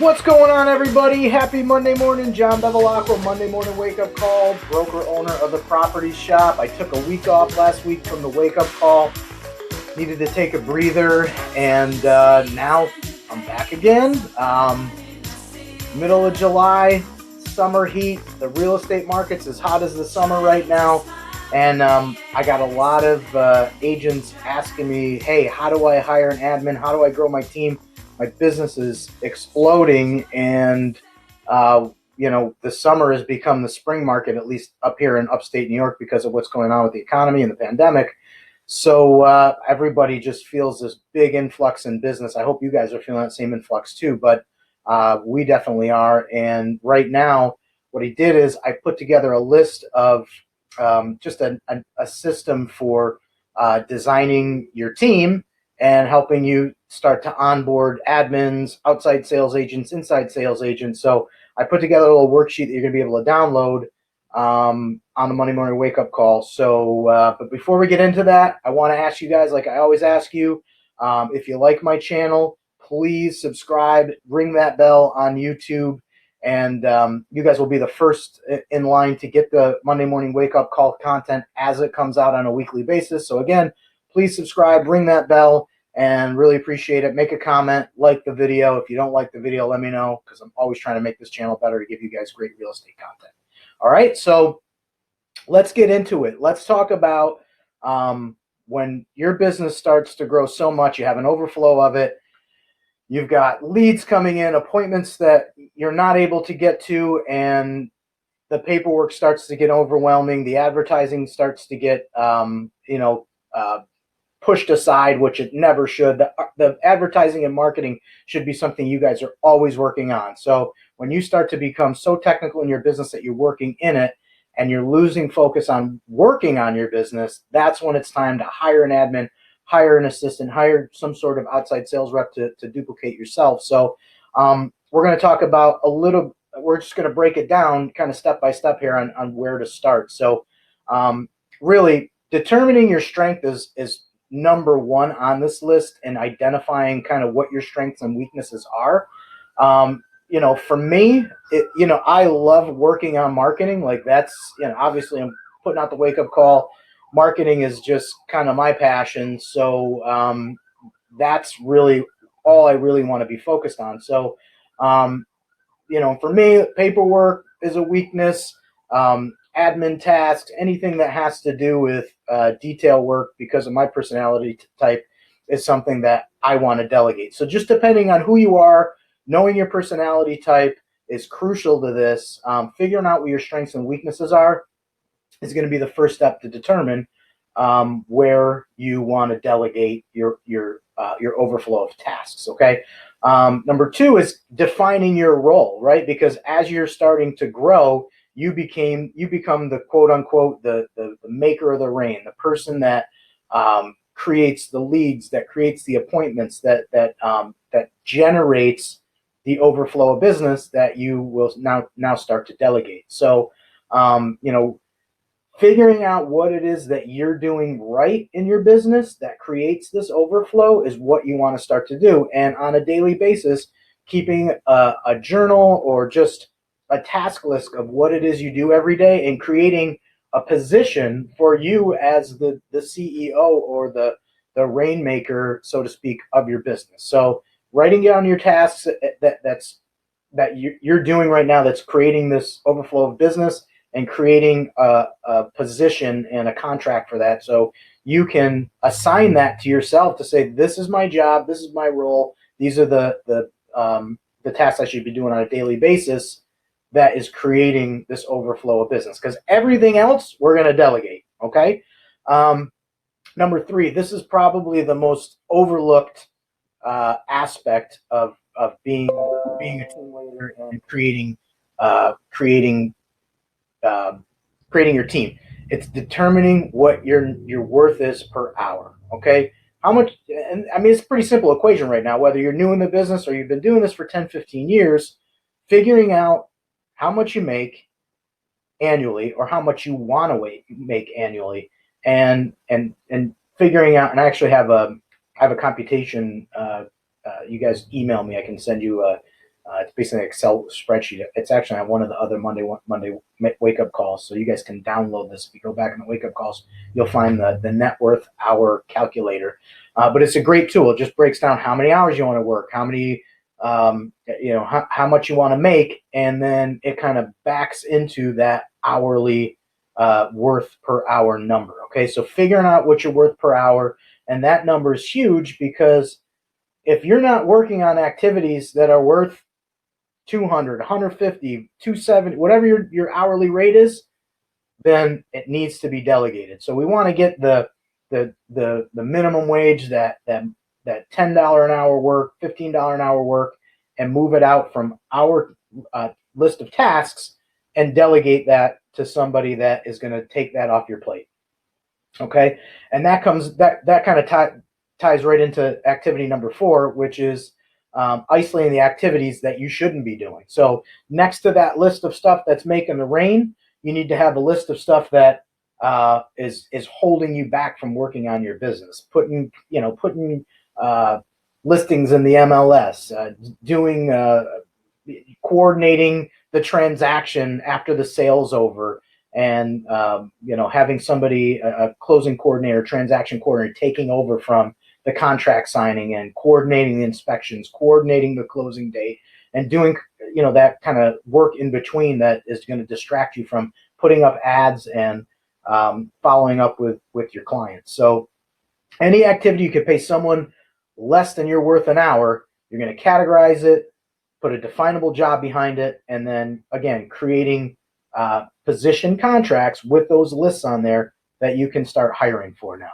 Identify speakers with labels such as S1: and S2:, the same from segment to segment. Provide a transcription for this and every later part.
S1: What's going on, everybody? Happy Monday morning. John Bevilacqua, Monday morning wake-up call, broker owner of the property shop. I took a week off last week from the wake-up call. Needed to take a breather, and now I'm back again. Middle of July, summer heat. The real estate market's as hot as the summer right now. And I got a lot of agents asking me, hey, how do I hire an admin? How do I grow my team? My business is exploding, and the summer has become the spring market, at least up here in upstate New York, because of what's going on with the economy and the pandemic. So everybody just feels this big influx in business. I hope you guys are feeling that same influx too, but we definitely are. And right now, what he did is I put together a list of just a system for designing your team and helping you start to onboard admins, outside sales agents, inside sales agents. So I put together a little worksheet that you're going to be able to download on the Monday morning wake up call. So, but before we get into that, I want to ask you guys, like I always ask you, if you like my channel, please subscribe, ring that bell on YouTube, and you guys will be the first in line to get the Monday morning wake up call content as it comes out on a weekly basis. So again, please subscribe, ring that bell, and really appreciate it. Make a comment, like the video. If you don't like the video, let me know, because I'm always trying to make this channel better to give you guys great real estate content. All right, so let's get into it. Let's talk about when your business starts to grow so much, you have an overflow of it. You've got leads coming in, appointments that you're not able to get to, and the paperwork starts to get overwhelming. The advertising starts to get, pushed aside, which it never should. The advertising and marketing should be something you guys are always working on. So when you start to become so technical in your business that you're working in it and you're losing focus on working on your business, that's when it's time to hire an admin, hire an assistant, hire some sort of outside sales rep to duplicate yourself. So we're going to talk about we're just going to break it down kind of step by step here on where to start. So really determining your strength is number one on this list, and identifying kind of what your strengths and weaknesses are. For me, I love working on marketing. Like that's, obviously I'm putting out the wake up call. Marketing is just kind of my passion. So that's really all I really want to be focused on. So, for me, paperwork is a weakness. Admin tasks, anything that has to do with detail work, because of my personality type, is something that I want to delegate. So just depending on who you are, knowing your personality type is crucial to this. Figuring out what your strengths and weaknesses are is going to be the first step to determine where you want to delegate your overflow of tasks. Okay. Number two is defining your role, right? Because as you're starting to grow, you become the quote unquote the maker of the rain, the person that creates the leads, that creates the appointments, that generates the overflow of business that you will now start to delegate. So figuring out what it is that you're doing right in your business that creates this overflow is what you want to start to do. And on a daily basis, keeping a journal or just a task list of what it is you do every day, and creating a position for you as the CEO or the rainmaker, so to speak, of your business. So writing down your tasks that you're doing right now that's creating this overflow of business, and creating a position and a contract for that, so you can assign that to yourself to say, this is my job, this is my role, these are the tasks I should be doing on a daily basis that is creating this overflow of business. Because everything else we're going to delegate. Okay. Number three, this is probably the most overlooked aspect of being a team leader and creating your team. It's determining what your worth is per hour. Okay. How much, and I mean, it's a pretty simple equation right now, whether you're new in the business or you've been doing this for 10, 15 years, figuring out how much you make annually or how much you want to make annually, and figuring out, and I actually have a computation, you guys email me, I can send you It's basically an Excel spreadsheet. It's actually on one of the other Monday wake up calls, so you guys can download this. If you go back in the wake up calls, you'll find the net worth hour calculator. But it's a great tool. It just breaks down how many hours you want to work, how many how much you want to make, and then it kind of backs into that hourly worth per hour number. Okay, so figuring out what you're worth per hour, and that number is huge because if you're not working on activities that are worth 200, 150, 270, whatever your hourly rate is, then it needs to be delegated. So we want to get the minimum wage, that $10 an hour work, $15 an hour work, and move it out from our list of tasks and delegate that to somebody that is going to take that off your plate. Okay, and that kind of ties right into activity number 4, which is isolating the activities that you shouldn't be doing. So next to that list of stuff that's making the rain, you need to have a list of stuff that is holding you back from working on your business. Putting listings in the MLS, coordinating the transaction after the sale's over, and having somebody, a closing coordinator, transaction coordinator, taking over from the contract signing and coordinating the inspections, coordinating the closing date, and doing that kind of work in between that is going to distract you from putting up ads and following up with your clients. So any activity you could pay someone less than you're worth an hour, you're going to categorize it, put a definable job behind it, and then again creating position contracts with those lists on there that you can start hiring for now.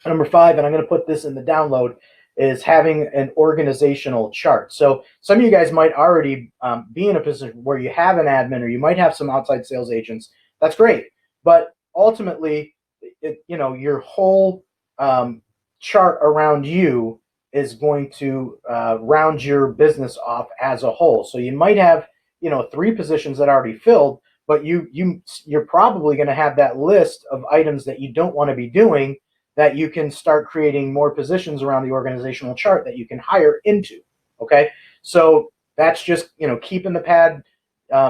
S1: Number 5, and I'm going to put this in the download, is having an organizational chart. So some of you guys might already be in a position where you have an admin, or you might have some outside sales agents. That's great, but ultimately, your whole chart around you is going to round your business off as a whole. So you might have 3 positions that are already filled, but you're probably going to have that list of items that you don't want to be doing, that you can start creating more positions around the organizational chart that you can hire into. Okay, so that's just keeping the pad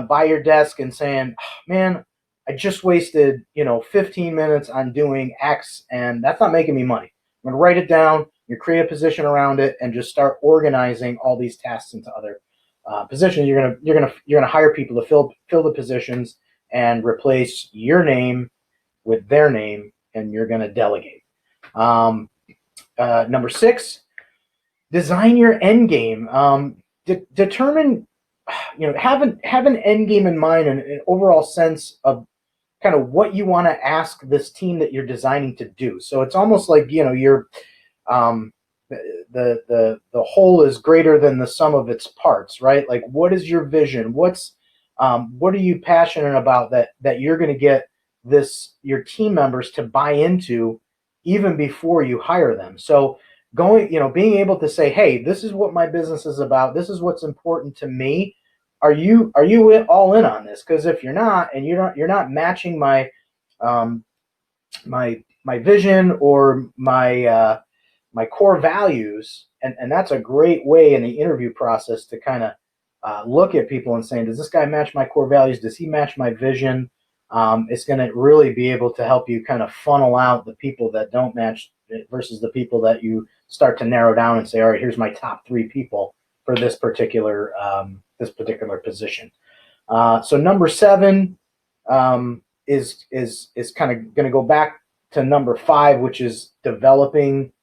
S1: by your desk and saying, oh, man, I just wasted 15 minutes on doing X, and that's not making me money. I'm going to write it down. You create a position around it, and just start organizing all these tasks into other positions. You're gonna hire people to fill the positions and replace your name with their name, and you're gonna delegate. Number 6, design your end game. Determine, have an end game in mind, and an overall sense of kind of what you want to ask this team that you're designing to do. So it's almost like you're the whole is greater than the sum of its parts, right? Like, what is your vision? What are you passionate about that you're going to get your team members to buy into even before you hire them? So being able to say, hey, this is what my business is about. This is what's important to me. Are you all in on this? Because if you're not, and you're not matching my vision or my core values, and that's a great way in the interview process to kind of look at people and saying, does this guy match my core values? Does he match my vision? It's going to really be able to help you kind of funnel out the people that don't match versus the people that you start to narrow down and say, all right, here's my top 3 people for this particular position. So number 7 is kind of going to go back to number 5, which is developing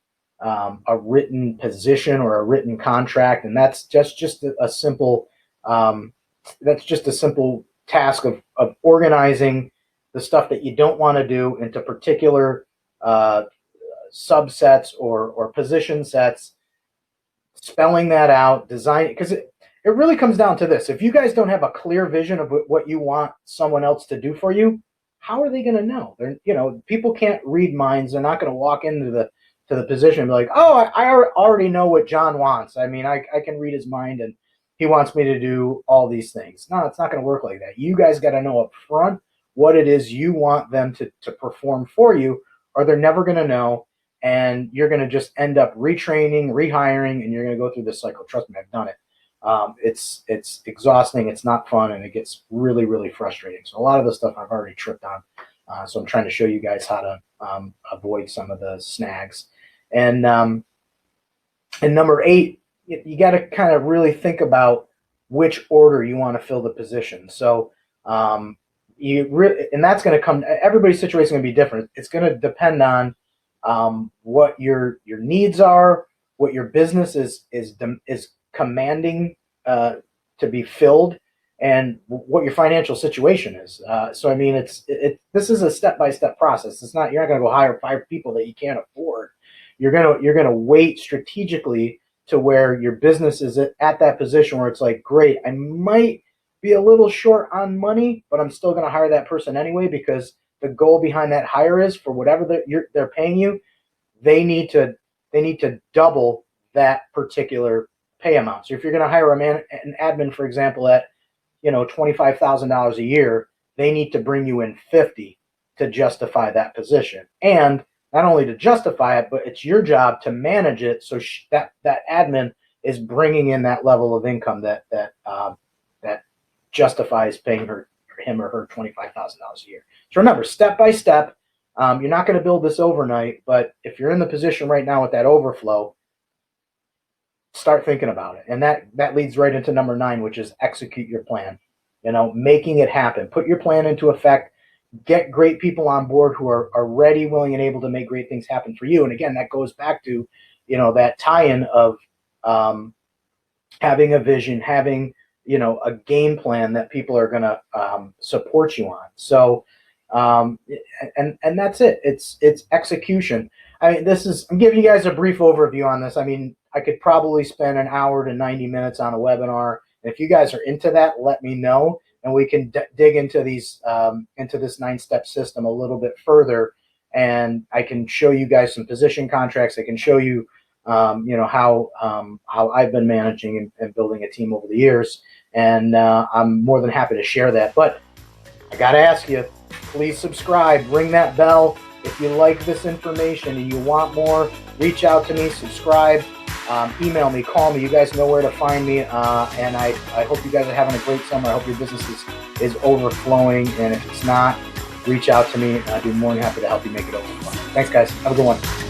S1: a written position or a written contract, and that's just a simple task of organizing the stuff that you don't want to do into particular subsets or position sets, spelling that out, design, because it really comes down to this. If you guys don't have a clear vision of what you want someone else to do for you, how are they going to know? People can't read minds. They're not going to walk into the position and be like, oh, I already know what John wants. I mean, I can read his mind, and he wants me to do all these things. No, it's not going to work like that. You guys got to know up front what it is you want them to perform for you, or they're never going to know, and you're going to just end up retraining, rehiring, and you're going to go through this cycle. Trust me, I've done it. it's exhausting, it's not fun, and it gets really, really frustrating. So a lot of the stuff I've already tripped on. So I'm trying to show you guys how to avoid some of the snags. And number 8, you got to kind of really think about which order you want to fill the position. So and that's going to come. Everybody's situation is going to be different. It's going to depend on what your needs are, what your business is commanding to be filled, and what your financial situation is. So I mean, this is a step-by-step process. You're not going to go hire 5 people that you can't afford. You're gonna wait strategically to where your business is at that position where it's like, great, I might be a little short on money, but I'm still gonna hire that person anyway, because the goal behind that hire is, for whatever they're paying you, they need to double that particular pay amount. So if you're gonna hire an admin, for example, at $25,000 a year, they need to bring you in 50 to justify that position. And not only to justify it, but it's your job to manage it so that admin is bringing in that level of income that justifies paying him or her $25,000 a year. So remember, step by step, you're not going to build this overnight, but if you're in the position right now with that overflow, start thinking about it. And that leads right into number 9, which is execute your plan. Making it happen. Put your plan into effect. Get great people on board who are ready, willing, and able to make great things happen for you. And again, that goes back to, that tie-in of having a vision, having, a game plan that people are going to support you on. So, and that's it. It's execution. I mean, I'm giving you guys a brief overview on this. I mean, I could probably spend an hour to 90 minutes on a webinar. And if you guys are into that, let me know. And we can dig into this 9-step system a little bit further, and I can show you guys some position contracts. I can show you, how I've been managing and building a team over the years, and I'm more than happy to share that. But I got to ask you, please subscribe, ring that bell. If you like this information and you want more, reach out to me, subscribe. Email me, call me. You guys know where to find me. And I hope you guys are having a great summer. I hope your business is overflowing. And if it's not, reach out to me. I'd be more than happy to help you make it overflow. Thanks, guys. Have a good one.